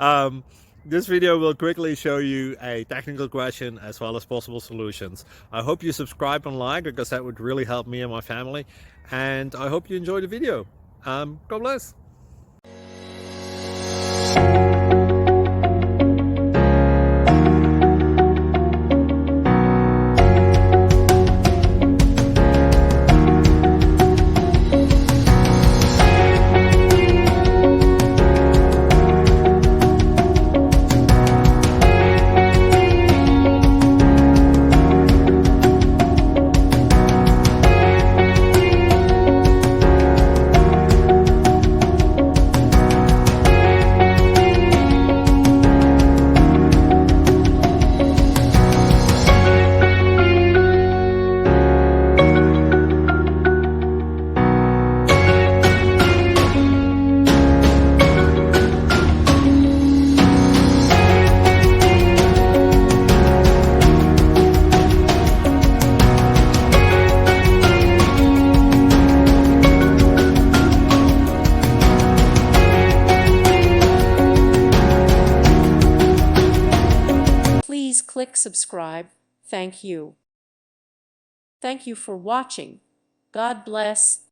um, this video will quickly show you a technical question as well as possible solutions. I hope you subscribe and like because that would really help me and my family. And I hope you enjoy the video. God bless. Please click subscribe. Thank you. Thank you for watching. God bless.